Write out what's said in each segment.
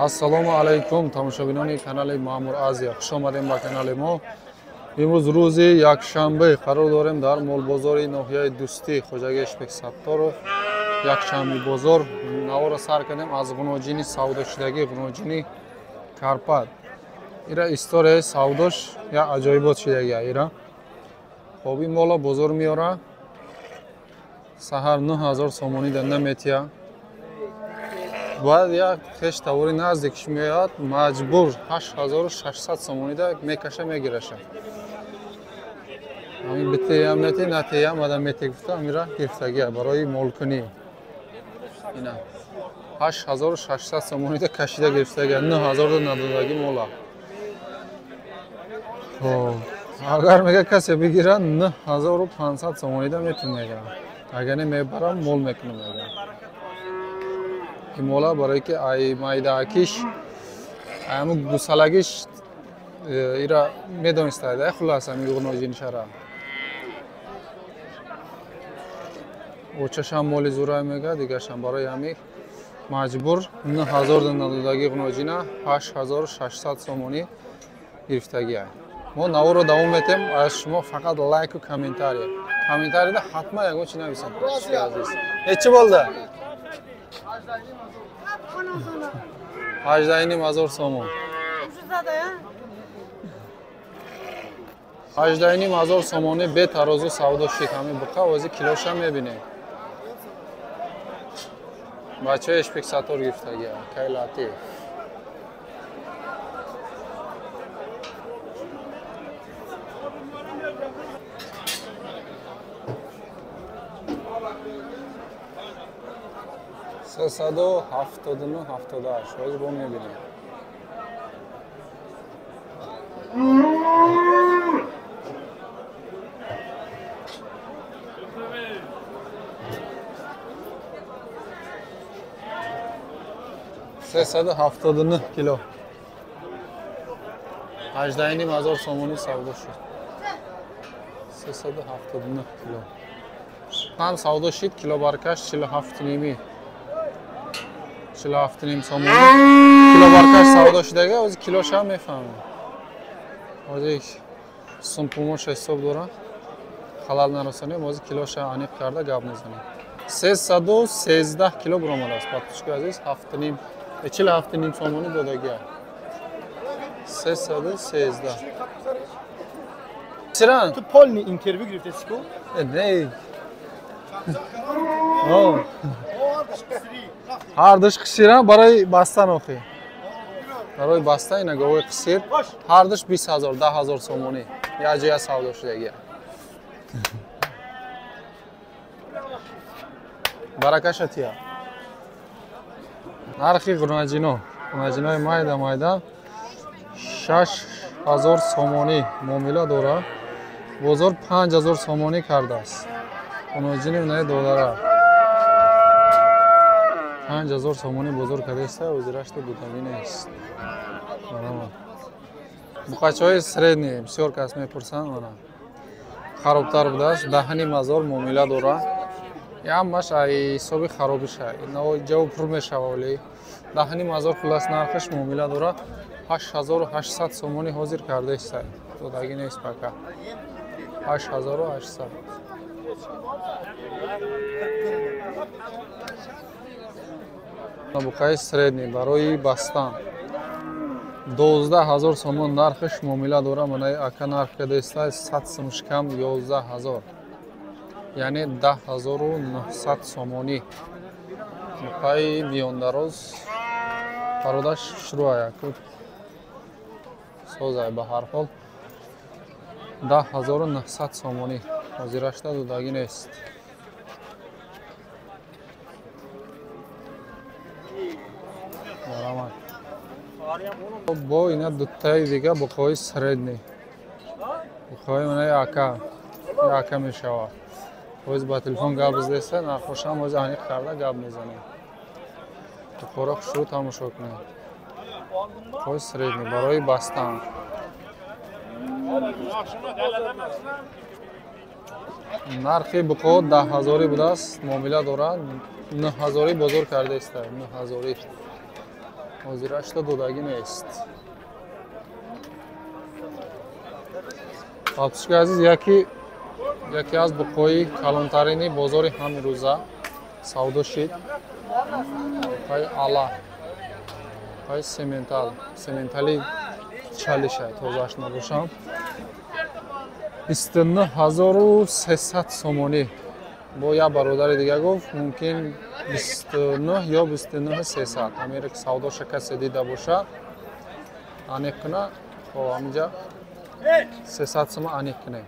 Ассалому алайкум тамошобинони канали Маъмур Азия. Хуш омадем ба канали мо. Имрӯз рӯзи якшанбе қарор дорем дар молбозори ноҳияи Дӯстӣ Хоҷагӣ Шпексатторов якшанбе бозор навора сар кардем аз ғуноҷини савдошудагӣ ғуноҷини Карпат. Ира историяи савдош як аҷоибот шудагия. Ира хоб ин бола бозор меёра саҳар 9000 сомонӣ данда метия. Баъд як хеш тавори наздикш меояд маҷбур 8600 сомонида мекаша мегираша. Ҳамин битеям мети натеям ада мети гуфта амира гирифтагия барои молкунӣ. Ина 8600 сомонида кашида гирифтагия 9000 надодагӣ мола. Агар мега касе бигира 9500 сомонида метун мегира. Агар не мебарам мол мекунам мега. Мола барое ки ай майдаакиш аму гусалагиш ира медонистаида хулас ами ғуноҷиншара очашам моли зурай мега дигашам барои ами маҷбур 9000 надодагӣ ғуноҷина 8600 сомонӣ гирифтагия. Мо наворо давом метем. Аз шумо фақат лайку комментария. Комментарияда ҳатман ягон чи нависам. Нечи болда? 18000 сомон. 18000 сомони бе тарозу савдо шид. Ҳамин буқа ози килоша мебинем. Бачаи Шпексатор гирифтагия. Кай латиф. Сесаду 79-78 ҳозир бо мебинем. Сесаду 79 кило. 18000 сомонӣ савдо шуд. 379 кило. Пан савдо шид килобаркаш 47 47 сомон килобаркаш савдо шудага ози килоша мефаҳмем. Ози сумпумош ҳисоб дора халал нарасонем ози килоша аниқ карда гап мезанем. 313 кило бромадааст патушка азиз 47 сомонӣ додагия. 313 Сиран ту полни интервью гирифтесику? Не. Ҳардаш қисира барои бастан охи. Барои баста ина говои қисир ҳардаш 20000 10000 сомонӣ. Яҷоя савдо шудагия. Баракаша тия. Нархи ғуноҷинои майда 6000 сомонӣ муомила дора. Бозор 5000 сомонӣ кардааст. Ғуноҷини унаи додара 5000 сомонӣ бозор кардааста озирашта будагӣ нест. Буқачаҳои средни бисёр кас мепурсанд мана. Харобтар будааст 10000 муомила дора. Ямаш ай ҳисоби харобиша. Навои ҷавоб пур мешава вале 10000 хулас нархаш муомила дора. 8800 сомонӣ ҳозир кардааста. Додагӣ нест пока. 8800. Буқаи средни барои бастан 12000 сомон нархаш муомила дора. Манаи ака нарх кардааста 100 сомш кам 11000. Яъне 10900 сомонӣ. Буқаи миёндароз бародаш шурӯая куд созай ба ҳар ҳол 10900 сомонӣ ҳозирашта додагӣ нест. бо ина дутаи дига буқои средни буқои манаи ака мешава. Оз ба телефон гап зидеста нархошам оз аниқ карда гап мезанем. Буқора хушрӯ тамошо кунем. Буқои средни барои бастан нархи буқо 10000 будааст муомила дора. 9000 бозор кардааста. 9000 ҳозирашда додагӣ нест. подписчикои азиз, яке аз буқои калонтарини бозори ҳамин рӯза савдо шид. буқои ала, буқои сементали чалиша, тозааш набошам. 29300 сомонӣ. бо як бародари дига гуфт мумкин 29 ё 29300. амеро ки савдоша касе дида боша аниқ куна. хоб аминҷа 300 сома аниқ кунем.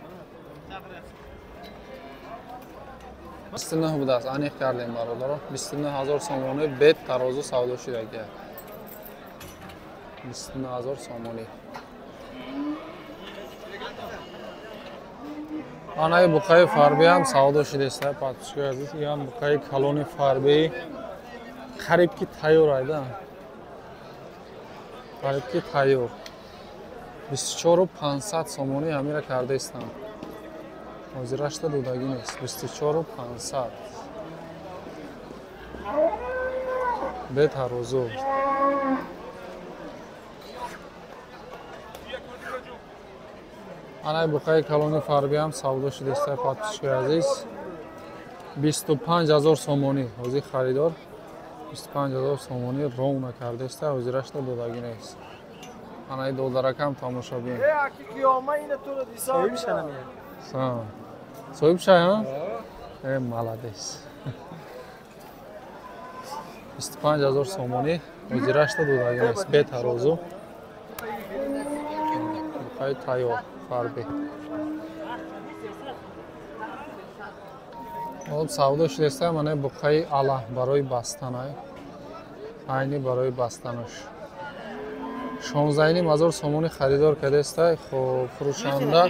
29 будааст, аниқ кардем бародаро. 29000 сомонӣ бет тарозу савдо шуда гия. 29000 сомонӣ. анаи буқаи фарби ҳам савдо шудест. подписчикои азиз, ям буқаи калони фарби қариб ки тайёр айда. қариб ки тайёр. 24500 сомонӣ амира кардаистам. ҳозирашда додагӣ нест. 24500 бе тарозу. анаи буқаи калони фарби ҳам савдо шудест. подписчикои азиз, 25000 сомонӣ. ҳозир харидор 25000 сомонӣ ровна кардаист. ҳозирашда додагӣ нест. анаи додаракам тамошобин. соҳиб шай, ҳа? Молодец. 25000 сомонӣ. ҳозирашда додагӣ нест. бе тарозу. буқаи тайёр фарби. ҳол савдо шудест. мана буқаи ала барои бастан. айни барои бастанаш 16500 сомонӣ харидор кардест. хоб фурӯшанда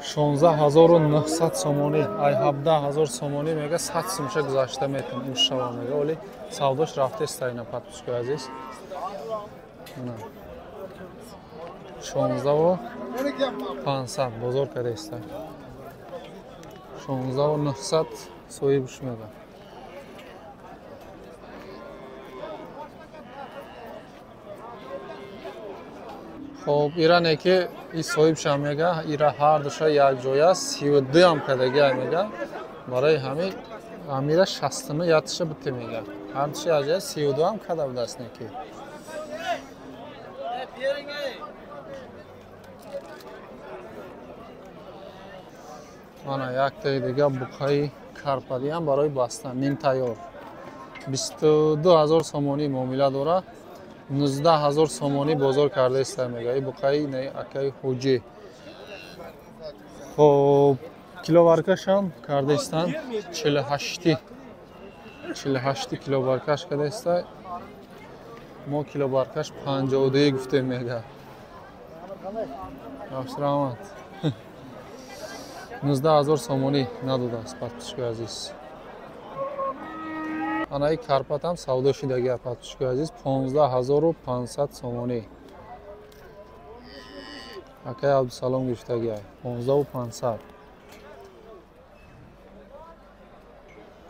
16900 сомонӣ. ай 17000 сомонӣ мега 100 сумша гузашта метавон ушава мега. оли савдош рафтест. айна подписчикои азиз. 16500 бозор кардест. 16900 соҳибш мега. хоб иране ки и соҳибша мега, ира ҳар душа як ҷой аст. 32 ам кадаги мега. барои ҳамин амира 69 ятша бите мега. ҳар душа як ҷой 32 ам када будааст неки. ана яктаи дига буқаи карпади ҳам барои бастан ним тайёр. 22000 сомонӣ муомила дора. 19000 сомонӣ бозор кардаист мега. и буқаи не акаи ҳуҷӣ. хоб киловаркашам кардаистан 48 киловаркаш кардаист. мо киловаркаш 52 гуфтем мега. yaxshi rahmat. 19000 сомонӣ надодааст подписчикои азиз. анаи карпатам савдо шудагия подписчикои азиз. 15500 сомонӣ. акаи абдусалом гирифтагия 15500.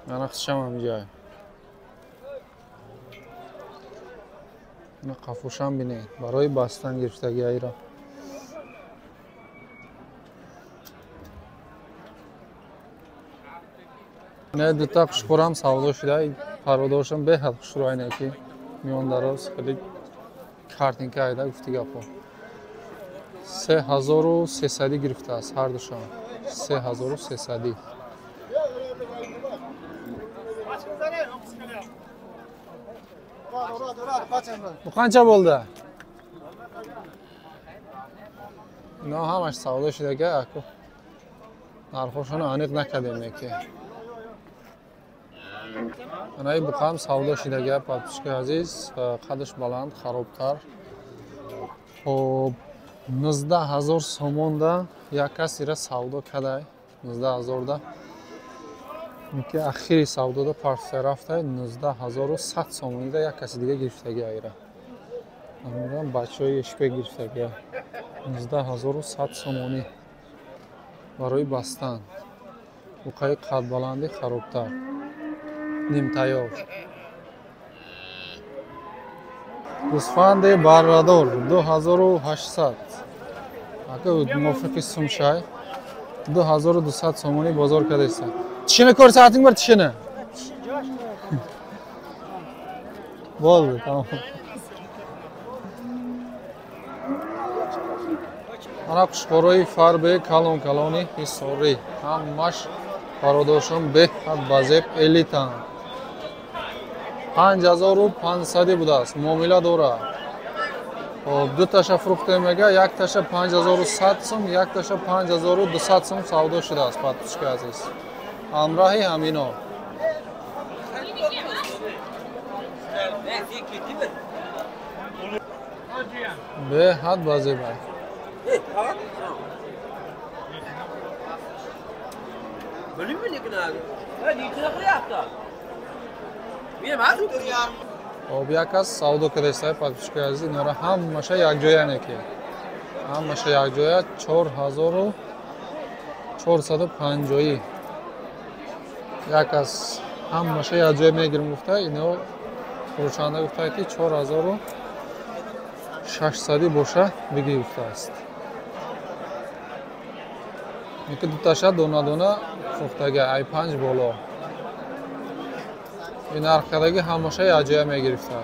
ана хишам амиҷай. ана қафошам бинед. барои бастан гирифтагия ира. не дута хушхӯрам савдо шуда. пародоршам беҳад хушрӯ айне ки миён дароз хеле картинка айда гуфти гапо. 3300 гирифтааст ҳар душам. 3300. бу қанча bo'ldi? ино ҳамаш савдо шудага. аку нархошона аниқ накардем неки. анаи буқам савдо шудага подписчикои азиз. қадаш баланд, харобтар. хоб 19000 сомонда як кас ира савдо кадай. 19000 да. ки ахири савдода парфе рафта 19100 сомонида як каси дига гирифтагия ира. амирам бачаҳои ешпек гирифтагия. 19100 сомонӣ барои бастан. буқаи қадбаланди харобтар. ним тайёр. гӯсфанди баррадор 2800. Ака мувофиқи сумшай 2200 сомонӣ бозор кардеса. Тишина кор саатинг бар тишина. Болду, тамом. Ана қушхораи фарбе калон-калони ҳисорӣ. Ҳамаш бародоршон беҳад базеб элитан. 5500 будааст. Муомила дора. Ду таша фрукта мега, як таша 5100 сом, як таша 5200 сом савдо шудааст, подписчики азиз. Ҳамроҳи ҳамино. Беҳад базеба. Обякас савдо кадестай подписчики азиз, инора ҳамаша якҷоя неки. Ҳамаша якҷоя 4450. Якас ҳамаша якҷоя мегирам гуфта, ино фурӯшанда гуфта ки 4600 боша биги гуфтааст. Ики дуташа дона-дона фурӯхтага ай 5 боло. این нархадаги ҳамаша якҷоя мегирифта.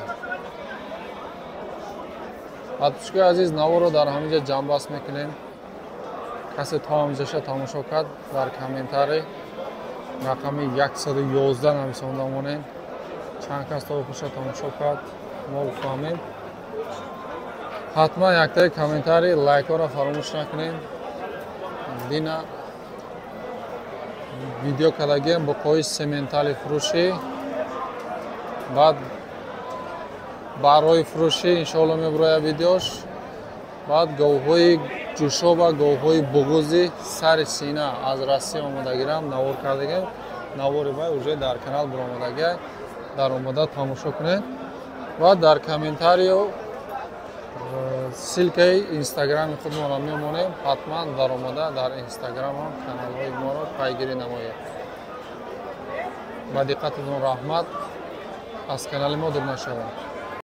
подписчики азиз, наворо дар ҳаминҷа ҷамъбаст мекунем. касе то ҳаминҷаша тамошо кард, дар комментарӣ рақами 111 нависонда монем. чанд кас то пуша тамошо кард, мо фаҳмем. ҳатман яктаи комментарӣ, лайкҳоро фаромӯш накунем. дина видео кардагиам бо қои сементали фурӯшӣ. баъд барои фурӯшӣ иншоалло мебуроя видеош. баъд говҳои ҷӯшоба, говҳои буғузи сари сина аз Россия омадагирам, навор кардагам. навори бай уже дар канал биромадага, дар омада тамошо кунед. баъд дар комментариё силкаи инстаграми худмонро мемонем. ҳатман дар омада дар инстаграм ҳам каналҳои моро пайгирӣ намоед. ба диққататон раҳмат. аз канали мо дур нашавед.